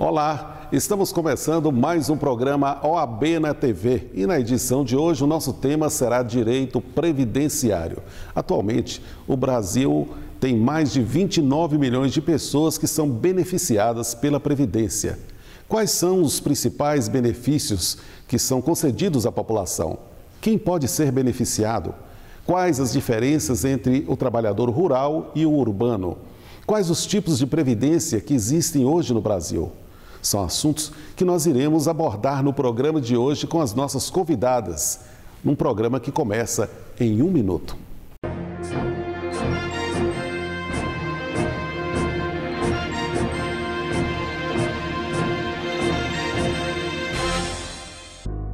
Olá, estamos começando mais um programa OAB na TV e na edição de hoje o nosso tema será direito previdenciário. Atualmente, o Brasil tem mais de 29 milhões de pessoas que são beneficiadas pela Previdência. Quais são os principais benefícios que são concedidos à população? Quem pode ser beneficiado? Quais as diferenças entre o trabalhador rural e o urbano? Quais os tipos de previdência que existem hoje no Brasil? São assuntos que nós iremos abordar no programa de hoje com as nossas convidadas, num programa que começa em 1 minuto.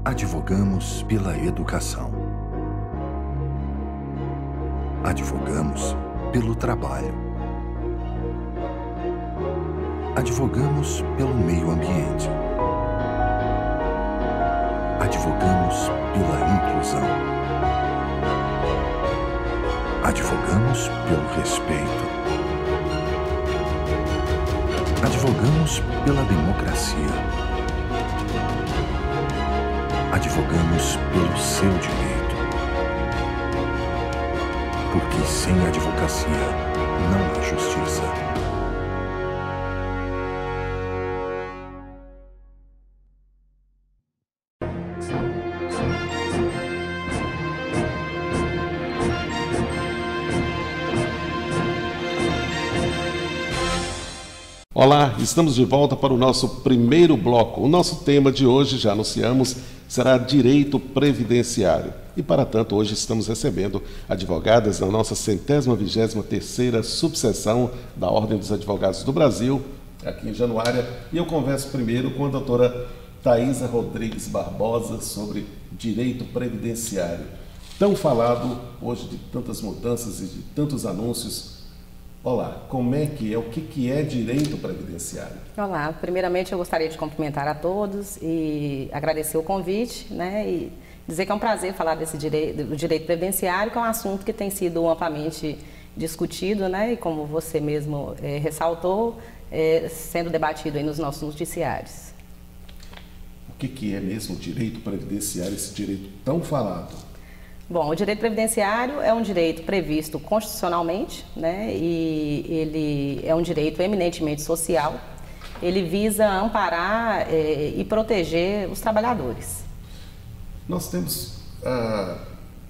Advogamos pela educação. Advogamos pelo trabalho. Advogamos pelo meio ambiente. Advogamos pela inclusão. Advogamos pelo respeito. Advogamos pela democracia. Advogamos pelo seu direito. Porque sem advocacia não há justiça. Olá, estamos de volta para o nosso primeiro bloco. O nosso tema de hoje, já anunciamos, será direito previdenciário. E para tanto, hoje estamos recebendo advogadas da nossa 123ª subseção da Ordem dos Advogados do Brasil, aqui em Januária. E eu converso primeiro com a doutora Thaisa Rodrigues Barbosa sobre direito previdenciário. Tão falado hoje de tantas mudanças e de tantos anúncios. Olá, como é que é? O que é direito previdenciário? Olá, primeiramente eu gostaria de cumprimentar a todos e agradecer o convite, e dizer que é um prazer falar do direito previdenciário, que é um assunto que tem sido amplamente discutido, e como você mesmo ressaltou, sendo debatido aí nos nossos noticiários. O que é mesmo o direito previdenciário, esse direito tão falado? Bom, o direito previdenciário é um direito previsto constitucionalmente, e ele é um direito eminentemente social. Ele visa amparar e proteger os trabalhadores. Nós temos,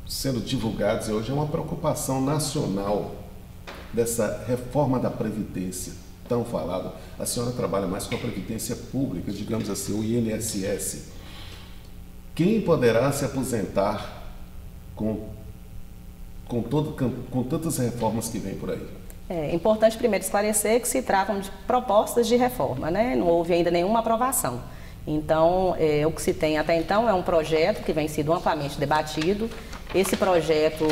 sendo divulgados hoje, uma preocupação nacional dessa reforma da Previdência, tão falada. A senhora trabalha mais com a Previdência Pública, digamos assim, o INSS. Quem poderá se aposentar com tantas reformas que vêm por aí? É importante primeiro esclarecer que se tratam de propostas de reforma, Não houve ainda nenhuma aprovação. Então, o que se tem até então é um projeto que vem sido amplamente debatido. Esse projeto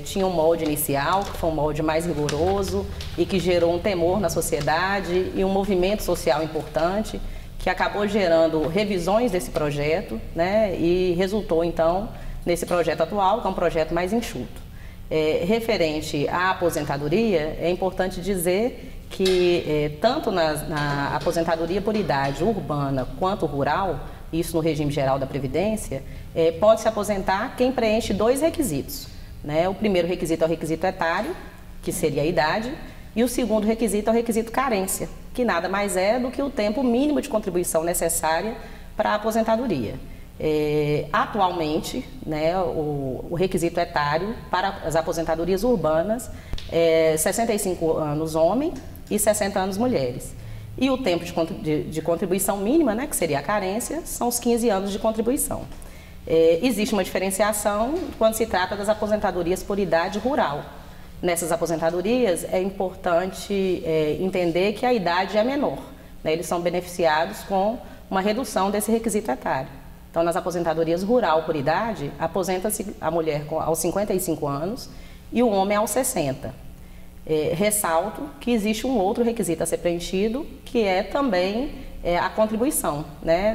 tinha um molde inicial, que foi um molde mais rigoroso e que gerou um temor na sociedade e um movimento social importante, que acabou gerando revisões desse projeto, e resultou, então, nesse projeto atual, que é um projeto mais enxuto. Referente à aposentadoria, é importante dizer que tanto na aposentadoria por idade urbana quanto rural, isso no regime geral da Previdência, pode se aposentar quem preenche 2 requisitos. O primeiro requisito é o requisito etário, que seria a idade, e o segundo requisito é o requisito carência, que nada mais é do que o tempo mínimo de contribuição necessária para a aposentadoria. Atualmente, o requisito etário para as aposentadorias urbanas é 65 anos homem e 60 anos mulheres. E o tempo de contribuição mínima, que seria a carência, são os 15 anos de contribuição. Existe uma diferenciação quando se trata das aposentadorias por idade rural. Nessas aposentadorias é importante entender que a idade é menor. Eles são beneficiados com uma redução desse requisito etário. Então, nas aposentadorias rural por idade, aposenta-se a mulher aos 55 anos e o homem aos 60. Ressalto que existe um outro requisito a ser preenchido, que é também a contribuição.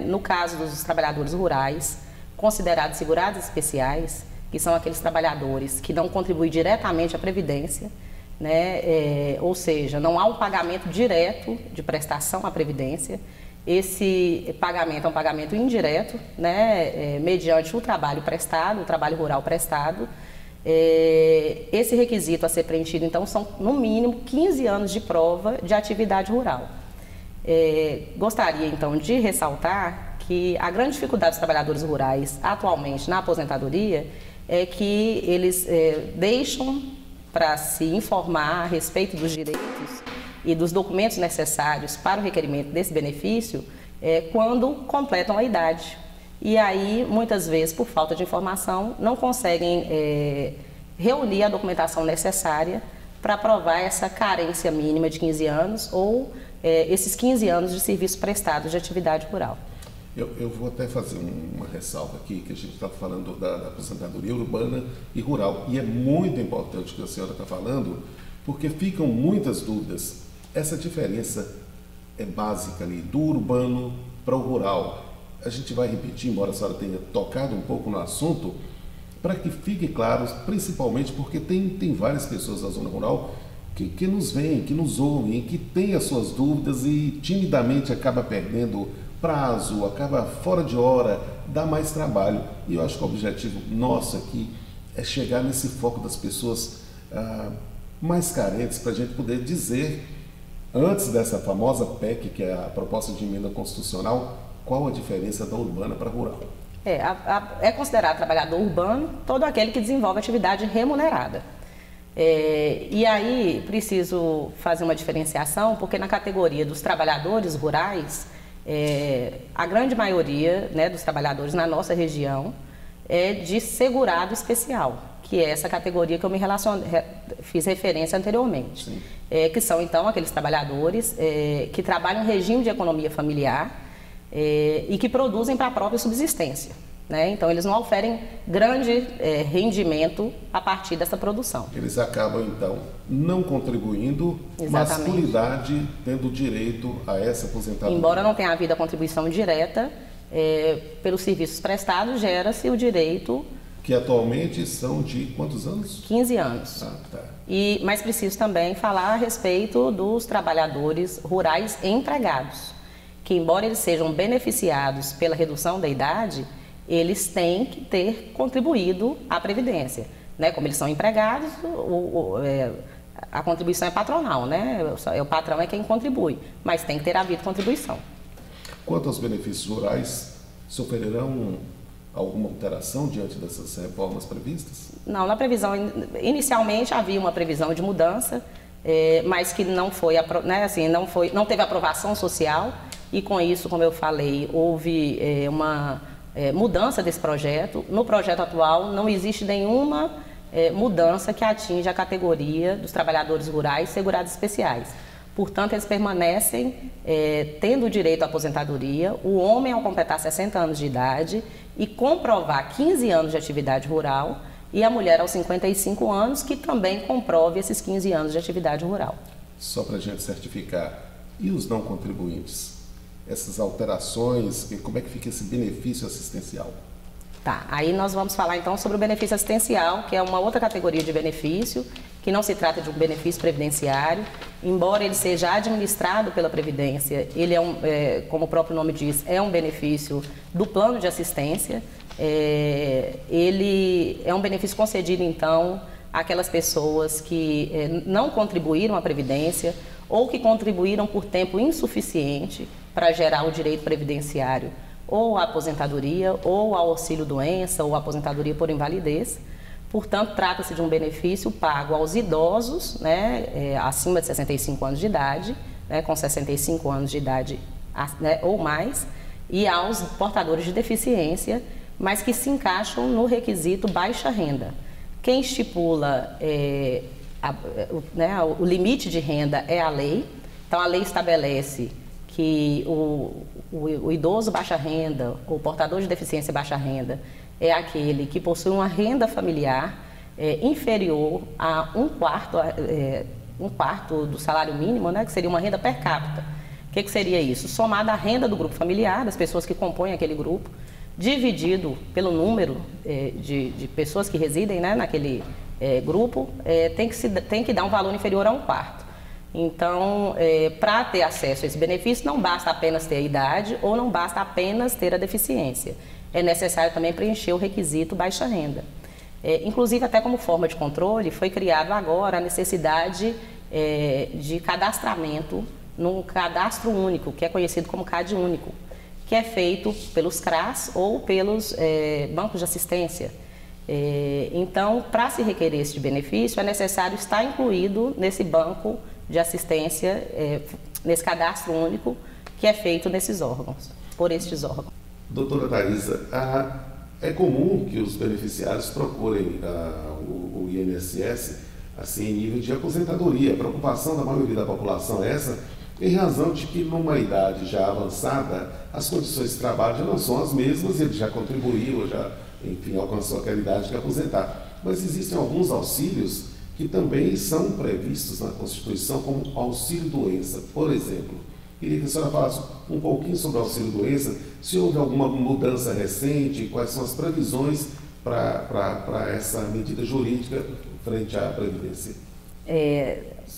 No caso dos trabalhadores rurais, considerados segurados especiais, que são aqueles trabalhadores que não contribuem diretamente à Previdência, ou seja, não há um pagamento direto de prestação à Previdência. Esse pagamento é um pagamento indireto, né, mediante o trabalho prestado, o trabalho rural prestado. Esse requisito a ser preenchido, então, são no mínimo 15 anos de prova de atividade rural. Gostaria, então, de ressaltar que a grande dificuldade dos trabalhadores rurais atualmente na aposentadoria é que eles deixam para se informar a respeito dos direitos e dos documentos necessários para o requerimento desse benefício quando completam a idade. E aí, muitas vezes, por falta de informação, não conseguem reunir a documentação necessária para provar essa carência mínima de 15 anos ou esses 15 anos de serviço prestado de atividade rural. Eu vou até fazer uma ressalva aqui, que a gente está falando da aposentadoria urbana e rural. E é muito importante o que a senhora está falando, porque ficam muitas dúvidas. Essa diferença é básica ali, do urbano para o rural. A gente vai repetir, embora a senhora tenha tocado um pouco no assunto, para que fique claro, principalmente porque tem várias pessoas da zona rural que nos veem, que nos ouvem, que têm as suas dúvidas e timidamente acaba perdendo prazo, acaba fora de hora, dá mais trabalho. E eu acho que o objetivo nosso aqui é chegar nesse foco das pessoas mais carentes, para a gente poder dizer, antes dessa famosa PEC, que é a proposta de emenda constitucional, qual a diferença da urbana para a rural. É considerado trabalhador urbano todo aquele que desenvolve atividade remunerada. E aí preciso fazer uma diferenciação, porque na categoria dos trabalhadores rurais, a grande maioria, né, dos trabalhadores na nossa região é de segurado especial, que é essa categoria que eu fiz referência anteriormente. Que são, então, aqueles trabalhadores que trabalham em regime de economia familiar e que produzem para a própria subsistência. Né? Então, eles não oferem grande rendimento a partir dessa produção. Eles acabam, então, não contribuindo, mas por idade tendo direito a essa aposentadoria. Embora não tenha havido a contribuição direta, pelos serviços prestados, gera-se o direito... Que atualmente são de quantos anos? 15 anos. Tá. Mas preciso também falar a respeito dos trabalhadores rurais empregados, que embora eles sejam beneficiados pela redução da idade, eles têm que ter contribuído à Previdência. Né? Como eles são empregados, a contribuição é patronal, né? O patrão é quem contribui, mas tem que ter havido contribuição. Quanto aos benefícios rurais, sofrerão alguma alteração diante dessas reformas previstas? Não, na previsão, inicialmente havia uma previsão de mudança, mas que não foi, né, assim, não teve aprovação social e com isso, como eu falei, houve uma mudança desse projeto. No projeto atual não existe nenhuma mudança que atinja a categoria dos trabalhadores rurais segurados especiais. Portanto, eles permanecem tendo direito à aposentadoria, o homem ao completar 60 anos de idade e comprovar 15 anos de atividade rural, e a mulher aos 55 anos, que também comprove esses 15 anos de atividade rural. Só para a gente certificar, e os não contribuintes? Essas alterações, como é que fica esse benefício assistencial? Tá, aí nós vamos falar então sobre o benefício assistencial, que é uma outra categoria de benefício, que não se trata de um benefício previdenciário, embora ele seja administrado pela Previdência, ele como o próprio nome diz, é um benefício do plano de assistência. Ele é um benefício concedido então àquelas pessoas que não contribuíram à Previdência ou que contribuíram por tempo insuficiente para gerar o direito previdenciário, ou a aposentadoria, ou ao auxílio-doença, ou a aposentadoria por invalidez. Portanto, trata-se de um benefício pago aos idosos, né, acima de 65 anos de idade, né, com 65 anos de idade, né, ou mais, e aos portadores de deficiência, mas que se encaixam no requisito baixa renda. Quem estipula o limite de renda é a lei. Então, a lei estabelece que o idoso baixa renda, ou portador de deficiência baixa renda, é aquele que possui uma renda familiar inferior a um quarto do salário mínimo, né, que seria uma renda per capita. O que seria isso? Somada à renda do grupo familiar, das pessoas que compõem aquele grupo, dividido pelo número de pessoas que residem, né, naquele grupo, tem que dar um valor inferior a um quarto. Então, para ter acesso a esse benefício, não basta apenas ter a idade ou não basta apenas ter a deficiência. É necessário também preencher o requisito baixa renda. Inclusive, até como forma de controle, foi criado agora a necessidade de cadastramento num cadastro único, que é conhecido como CAD único, que é feito pelos CRAS ou pelos bancos de assistência. Então, para se requerer esse benefício, é necessário estar incluído nesse banco de assistência, nesse cadastro único que é feito nesses órgãos, por estes órgãos. Doutora Thaisa, é comum que os beneficiários procurem o INSS assim, em nível de aposentadoria. A preocupação da maioria da população é essa, em razão de que numa idade já avançada, as condições de trabalho já não são as mesmas, ele já contribuiu, já, enfim, alcançou aquela idade de aposentar. Mas existem alguns auxílios que também são previstos na Constituição, como auxílio-doença, por exemplo. Queria que a senhora falasse um pouquinho sobre o auxílio-doença, se houve alguma mudança recente, quais são as previsões para essa medida jurídica frente à Previdência.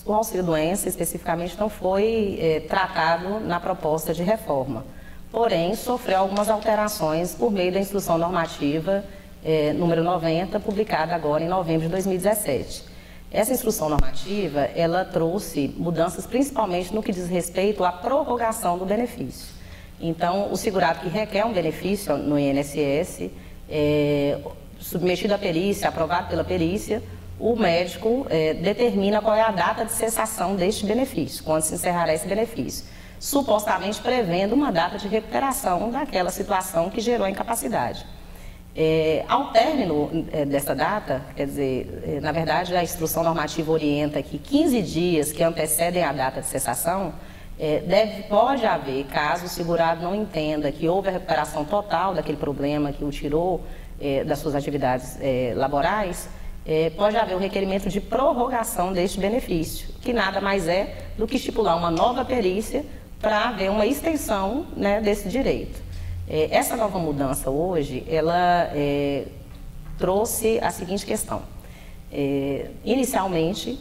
O auxílio-doença, especificamente, não foi tratado na proposta de reforma, porém, sofreu algumas alterações por meio da Instrução Normativa número 90, publicada agora em novembro de 2017. Essa instrução normativa, ela trouxe mudanças principalmente no que diz respeito à prorrogação do benefício. Então, o segurado que requer um benefício no INSS, submetido à perícia, aprovado pela perícia, o médico determina qual é a data de cessação deste benefício, quando se encerrará esse benefício, supostamente prevendo uma data de recuperação daquela situação que gerou a incapacidade. Ao término dessa data, quer dizer, na verdade a instrução normativa orienta que 15 dias que antecedem a data de cessação, pode haver, caso o segurado não entenda que houve a recuperação total daquele problema que o tirou das suas atividades laborais, pode haver o requerimento de prorrogação deste benefício, que nada mais é do que estipular uma nova perícia para haver uma extensão, né, desse direito. Essa nova mudança hoje, ela trouxe a seguinte questão. Inicialmente,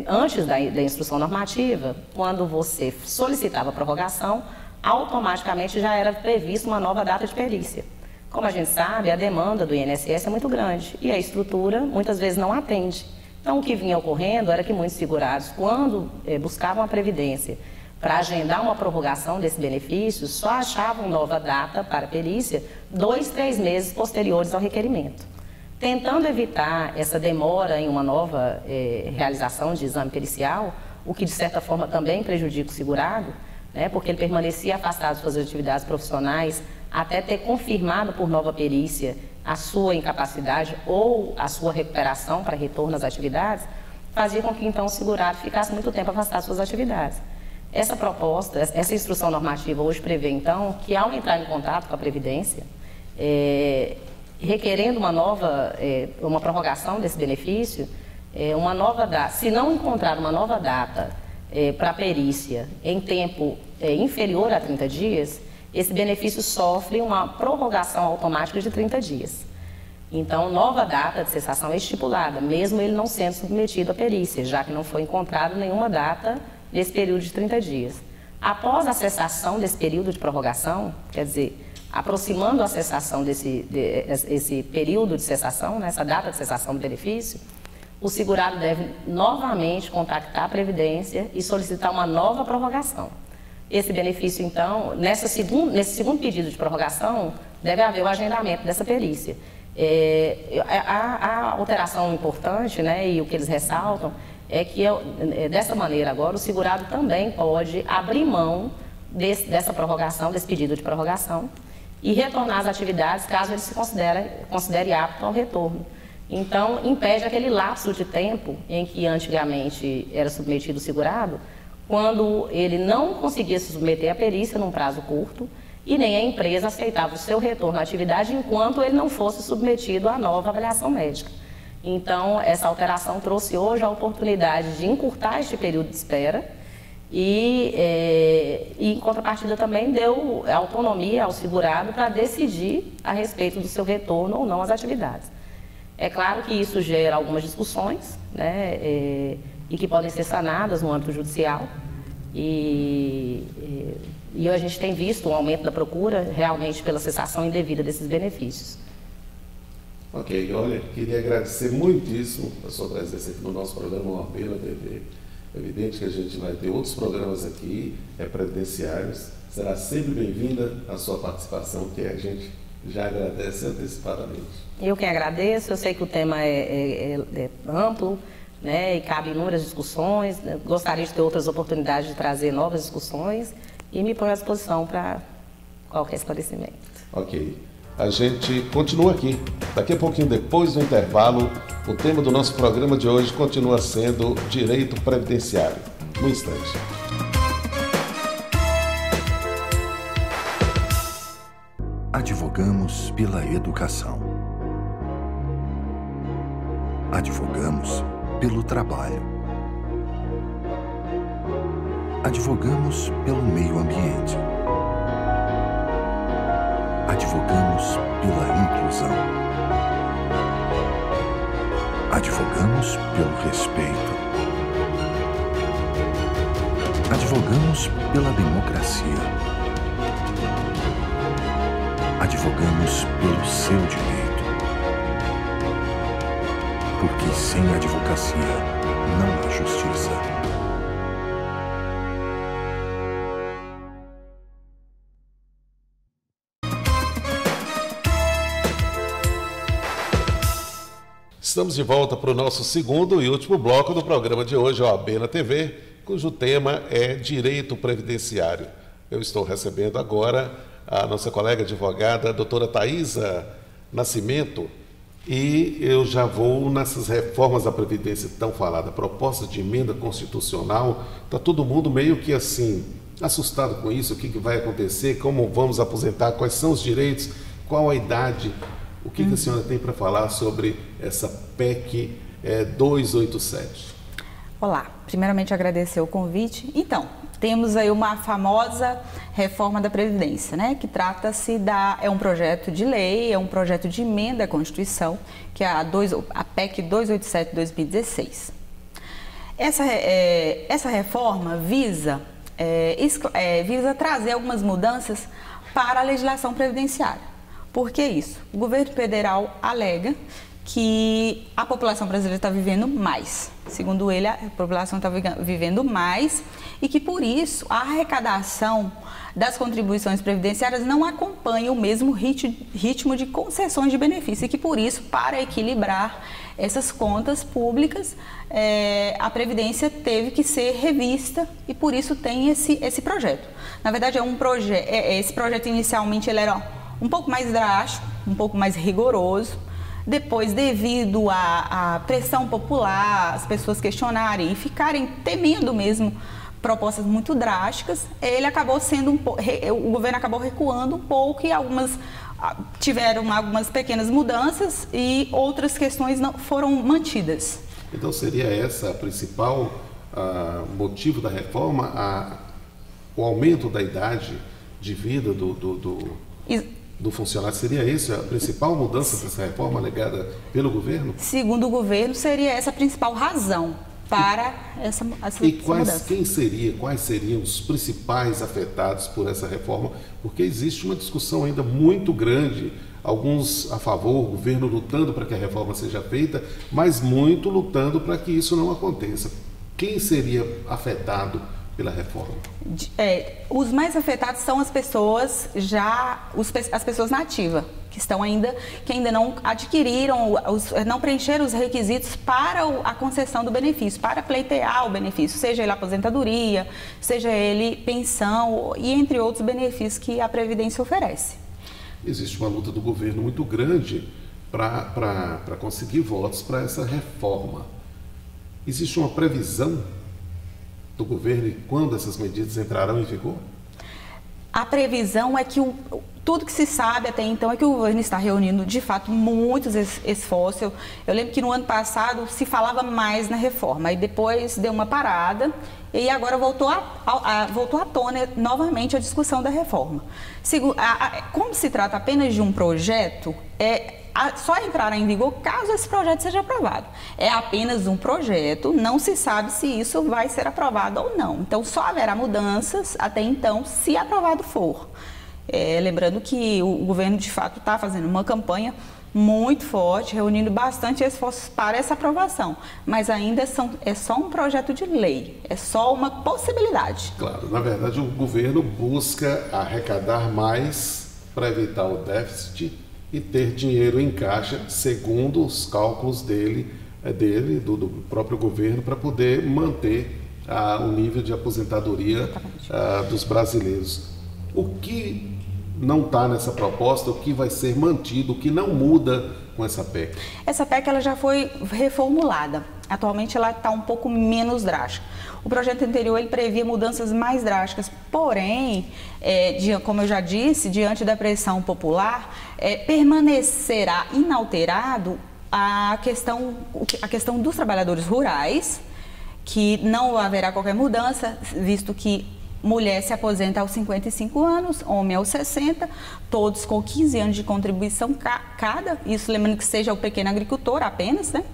antes da instrução normativa, quando você solicitava a prorrogação, automaticamente já era prevista uma nova data de perícia. Como a gente sabe, a demanda do INSS é muito grande e a estrutura muitas vezes não atende. Então, o que vinha ocorrendo era que muitos segurados, quando buscavam a Previdência para agendar uma prorrogação desse benefício, só achavam nova data para a perícia 2, 3 meses posteriores ao requerimento. Tentando evitar essa demora em uma nova realização de exame pericial, o que de certa forma também prejudica o segurado, né, porque ele permanecia afastado de suas atividades profissionais até ter confirmado por nova perícia a sua incapacidade ou a sua recuperação para retorno às atividades, fazia com que então o segurado ficasse muito tempo afastado de suas atividades. Essa proposta, essa instrução normativa hoje prevê, então, que ao entrar em contato com a Previdência, requerendo uma prorrogação desse benefício, uma nova data, se não encontrar uma nova data para a perícia em tempo inferior a 30 dias, esse benefício sofre uma prorrogação automática de 30 dias. Então, nova data de cessação é estipulada, mesmo ele não sendo submetido à perícia, já que não foi encontrado nenhuma data nesse período de 30 dias. Após a cessação desse período de prorrogação, quer dizer, aproximando a cessação esse período de cessação, né, essa data de cessação do benefício, o segurado deve novamente contactar a Previdência e solicitar uma nova prorrogação. Esse benefício, então, nesse segundo pedido de prorrogação, deve haver o agendamento dessa perícia. A alteração importante, né, e o que eles ressaltam, é que dessa maneira agora o segurado também pode abrir mão dessa prorrogação, desse pedido de prorrogação e retornar às atividades caso ele se considere apto ao retorno. Então, impede aquele lapso de tempo em que antigamente era submetido o segurado, quando ele não conseguia se submeter à perícia num prazo curto e nem a empresa aceitava o seu retorno à atividade enquanto ele não fosse submetido à nova avaliação médica. Então, essa alteração trouxe hoje a oportunidade de encurtar este período de espera e em contrapartida, também deu autonomia ao segurado para decidir a respeito do seu retorno ou não às atividades. É claro que isso gera algumas discussões, né, e que podem ser sanadas no âmbito judicial. E a gente tem visto um aumento da procura realmente pela cessação indevida desses benefícios. Ok, olha, queria agradecer muitíssimo a sua presença aqui no nosso programa OAB na TV. É evidente que a gente vai ter outros programas aqui, previdenciários. Será sempre bem-vinda a sua participação, que a gente já agradece antecipadamente. Eu que agradeço, eu sei que o tema é amplo, né, e cabe inúmeras discussões. Gostaria de ter outras oportunidades de trazer novas discussões e me ponho à disposição para qualquer esclarecimento. Ok. A gente continua aqui. Daqui a pouquinho, depois do intervalo, o tema do nosso programa de hoje continua sendo direito previdenciário. No instante. Advogamos pela educação. Advogamos pelo trabalho. Advogamos pelo meio ambiente. Advogamos pela inclusão. Advogamos pelo respeito. Advogamos pela democracia. Advogamos pelo seu direito. Porque sem advocacia não há justiça. Estamos de volta para o nosso segundo e último bloco do programa de hoje, OAB na TV, cujo tema é Direito Previdenciário. Eu estou recebendo agora a nossa colega advogada, a doutora Thaisa Nascimento, e eu já vou nessas reformas da Previdência tão falada, proposta de emenda constitucional. Está todo mundo meio que assim, assustado com isso, o que vai acontecer, como vamos aposentar, quais são os direitos, qual a idade. O que a senhora tem para falar sobre essa PEC 287? Olá, primeiramente agradecer o convite. Então, temos aí uma famosa reforma da Previdência, né? Que trata-se é um projeto de lei, é um projeto de emenda à Constituição, que é a PEC 287/2016. Essa reforma visa trazer algumas mudanças para a legislação previdenciária. Por que isso? O governo federal alega que a população brasileira está vivendo mais. Segundo ele, a população está vivendo mais e que, por isso, a arrecadação das contribuições previdenciárias não acompanha o mesmo ritmo de concessões de benefício e que, por isso, para equilibrar essas contas públicas, a Previdência teve que ser revista e, por isso, tem esse projeto. Na verdade, esse projeto inicialmente ele era um pouco mais drástico, um pouco mais rigoroso. Depois, devido à pressão popular, as pessoas questionarem e ficarem temendo mesmo propostas muito drásticas, o governo acabou recuando um pouco e tiveram algumas pequenas mudanças e outras questões não foram mantidas. Então seria essa a principal motivo da reforma, o aumento da idade de vida do funcionário? Seria essa a principal mudança dessa reforma alegada pelo governo? Segundo o governo, seria essa a principal razão para essa mudança. E quais seriam os principais afetados por essa reforma? Porque existe uma discussão ainda muito grande, alguns a favor, o governo lutando para que a reforma seja feita, mas muito lutando para que isso não aconteça. Quem seria afetado pela reforma? Os mais afetados são as pessoas as pessoas nativas, que ainda não adquiriram, não preencheram os requisitos para a concessão do benefício, para pleitear o benefício, seja ele aposentadoria, seja ele pensão e entre outros benefícios que a Previdência oferece. Existe uma luta do governo muito grande para conseguir votos para essa reforma. Existe uma previsão do governo e quando essas medidas entrarão em vigor? A previsão é que tudo que se sabe até então é que o governo está reunindo, de fato, muitos esforços. Eu lembro que no ano passado se falava mais na reforma, e depois deu uma parada e agora voltou à tona novamente a discussão da reforma. Como se trata apenas de um projeto, só entrará em vigor caso esse projeto seja aprovado. É apenas um projeto, não se sabe se isso vai ser aprovado ou não. Então, só haverá mudanças até então, se aprovado for. Lembrando que o governo, de fato, está fazendo uma campanha muito forte, reunindo bastante esforços para essa aprovação. Mas ainda é só um projeto de lei, é só uma possibilidade. Claro, na verdade, o governo busca arrecadar mais para evitar o déficit e ter dinheiro em caixa, segundo os cálculos do próprio governo, para poder manter o nível de aposentadoria dos brasileiros. O que não está nessa proposta, o que vai ser mantido, o que não muda com essa PEC? Essa PEC ela já foi reformulada. Atualmente ela está um pouco menos drástica. O projeto anterior ele previa mudanças mais drásticas, porém, como eu já disse, diante da pressão popular, permanecerá inalterado a questão dos trabalhadores rurais, que não haverá qualquer mudança, visto que mulher se aposenta aos 55 anos, homem aos 60, todos com 15 anos de contribuição cada, isso lembrando que seja o pequeno agricultor apenas, né?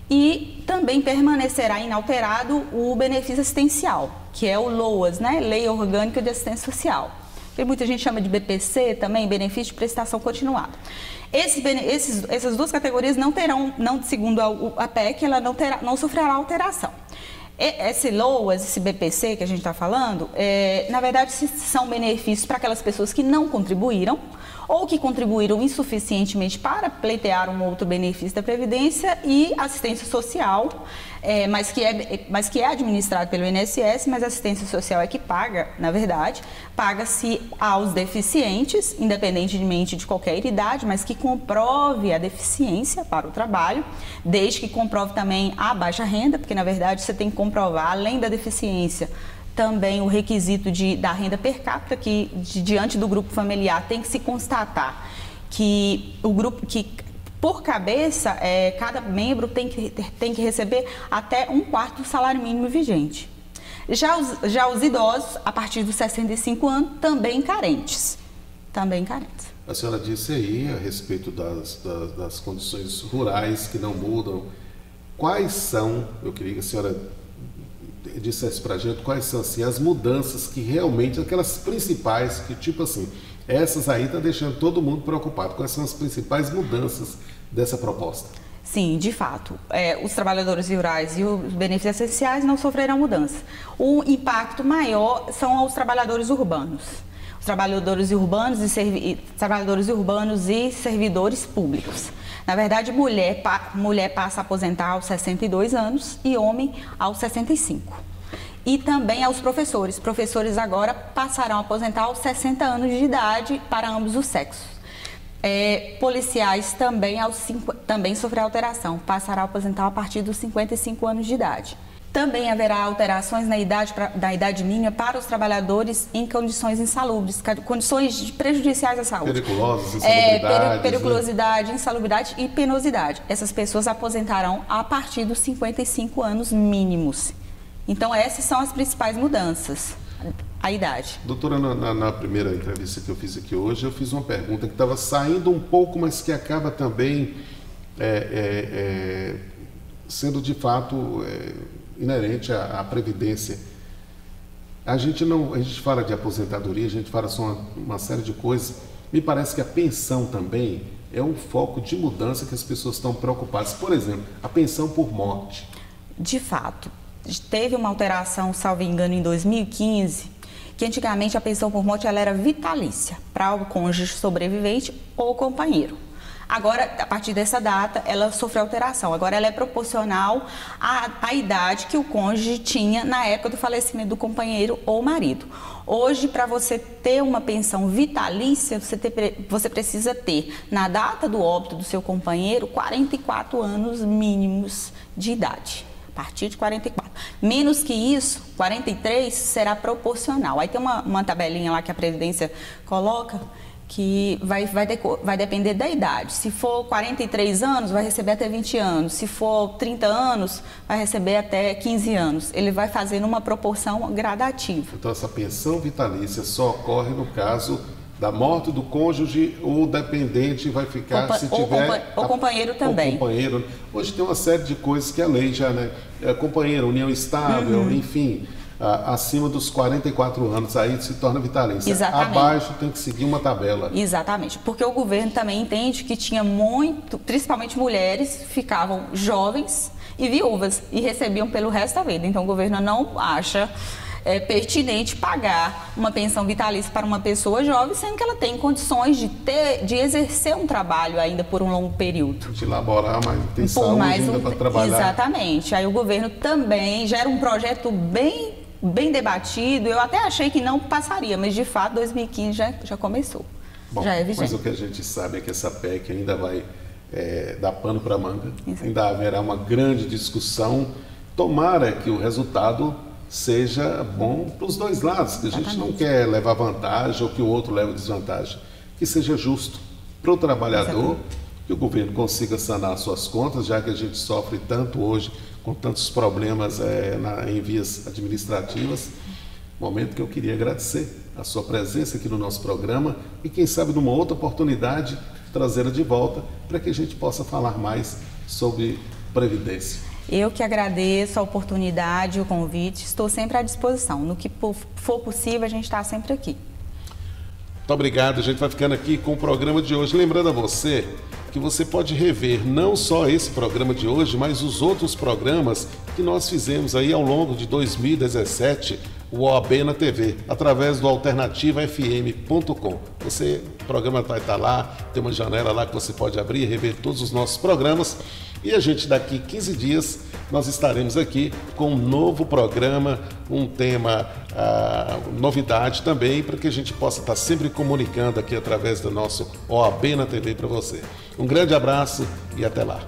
E também permanecerá inalterado o benefício assistencial, que é o LOAS, né? Lei Orgânica de Assistência Social. Que muita gente chama de BPC também, benefício de prestação continuada. Essas duas categorias não terão, segundo a PEC, ela não sofrerá alteração. Esse LOAS, esse BPC que a gente está falando, na verdade são benefícios para aquelas pessoas que não contribuíram ou que contribuíram insuficientemente para pleitear um outro benefício da Previdência e assistência social, mas que é administrado pelo INSS, mas a assistência social é que paga, na verdade, paga-se aos deficientes, independentemente de qualquer idade, mas que comprove a deficiência para o trabalho, desde que comprove também a baixa renda, porque na verdade você tem que comprovar, além da deficiência, também o requisito da renda per capita, que diante do grupo familiar tem que se constatar que o grupo por cabeça, cada membro tem que receber até 1/4 do salário mínimo vigente. Já os idosos, a partir dos 65 anos, também carentes. A senhora disse aí a respeito das condições rurais que não mudam. Quais são, eu queria que a senhora dissesse para a gente, quais são assim, as mudanças que realmente, aquelas principais, que tipo assim, essas aí estão deixando todo mundo preocupado. Quais são as principais mudanças dessa proposta? Sim, de fato. Os trabalhadores rurais e os benefícios essenciais não sofrerão mudança. O impacto maior são aos trabalhadores urbanos. Os trabalhadores urbanos e servidores públicos. Na verdade, mulher passa a aposentar aos 62 anos e homem aos 65. E também aos professores. Professores agora passarão a aposentar aos 60 anos de idade para ambos os sexos. Policiais também sofrerão alteração, passará a aposentar a partir dos 55 anos de idade. Também haverá alterações na idade mínima para os trabalhadores em condições insalubres, condições prejudiciais à saúde. Periculosas, insalubridade. Periculosidade, insalubridade e penosidade. Essas pessoas aposentarão a partir dos 55 anos mínimos. Então, essas são as principais mudanças, a idade. Doutora, na primeira entrevista que eu fiz aqui hoje, eu fiz uma pergunta que estava saindo um pouco, mas que acaba também sendo de fato inerente à Previdência. A gente fala de aposentadoria, a gente fala só uma série de coisas. Me parece que a pensão também é um foco de mudança que as pessoas estão preocupadas. Por exemplo, a pensão por morte. De fato, teve uma alteração, salvo engano, em 2015, que antigamente a pensão por morte ela era vitalícia para o cônjuge sobrevivente ou companheiro. Agora, a partir dessa data, ela sofreu alteração. Agora, ela é proporcional à idade que o cônjuge tinha na época do falecimento do companheiro ou marido. Hoje, para você ter uma pensão vitalícia, você precisa ter, na data do óbito do seu companheiro, 44 anos mínimos de idade. A partir de 44. Menos que isso, 43, será proporcional. Aí tem uma tabelinha lá que a Previdência coloca, que vai depender da idade. Se for 43 anos, vai receber até 20 anos. Se for 30 anos, vai receber até 15 anos. Ele vai fazendo uma proporção gradativa. Então, essa pensão vitalícia só ocorre no caso Da morte do cônjuge, o dependente vai ficar se tiver... O companheiro também. O companheiro. Hoje tem uma série de coisas que a lei já, né? Companheiro, união estável, enfim, acima dos 44 anos, aí se torna vitalícia. Exatamente. Abaixo tem que seguir uma tabela. Exatamente, porque o governo também entende que tinha muito, principalmente mulheres, ficavam jovens e viúvas e recebiam pelo resto da vida. Então o governo não acha pertinente pagar uma pensão vitalícia para uma pessoa jovem, sendo que ela tem condições de exercer um trabalho ainda por um longo período. De laborar, mas tem saúde ainda para trabalhar. Exatamente. Aí o governo também gera um projeto bem debatido. Eu até achei que não passaria, mas de fato 2015 já começou. Bom, já é vigente. Mas o que a gente sabe é que essa PEC ainda vai dar pano para manga. Exato. Ainda haverá uma grande discussão. Tomara que o resultado seja bom para os dois lados, que a gente não quer levar vantagem ou que o outro leve desvantagem, que seja justo para o trabalhador, que o governo consiga sanar suas contas, já que a gente sofre tanto hoje com tantos problemas em vias administrativas. Momento que eu queria agradecer a sua presença aqui no nosso programa e quem sabe numa outra oportunidade trazê-la de volta para que a gente possa falar mais sobre Previdência. Eu que agradeço a oportunidade, o convite, estou sempre à disposição. No que for possível, a gente está sempre aqui. Muito obrigado, a gente vai ficando aqui com o programa de hoje. Lembrando a você que você pode rever não só esse programa de hoje, mas os outros programas que nós fizemos aí ao longo de 2017, o OAB na TV, através do alternativafm.com. O programa vai estar lá, tem uma janela lá que você pode abrir e rever todos os nossos programas. E a gente daqui 15 dias nós estaremos aqui com um novo programa, um tema, novidade também, para que a gente possa estar sempre comunicando aqui através do nosso OAB na TV para você. Um grande abraço e até lá.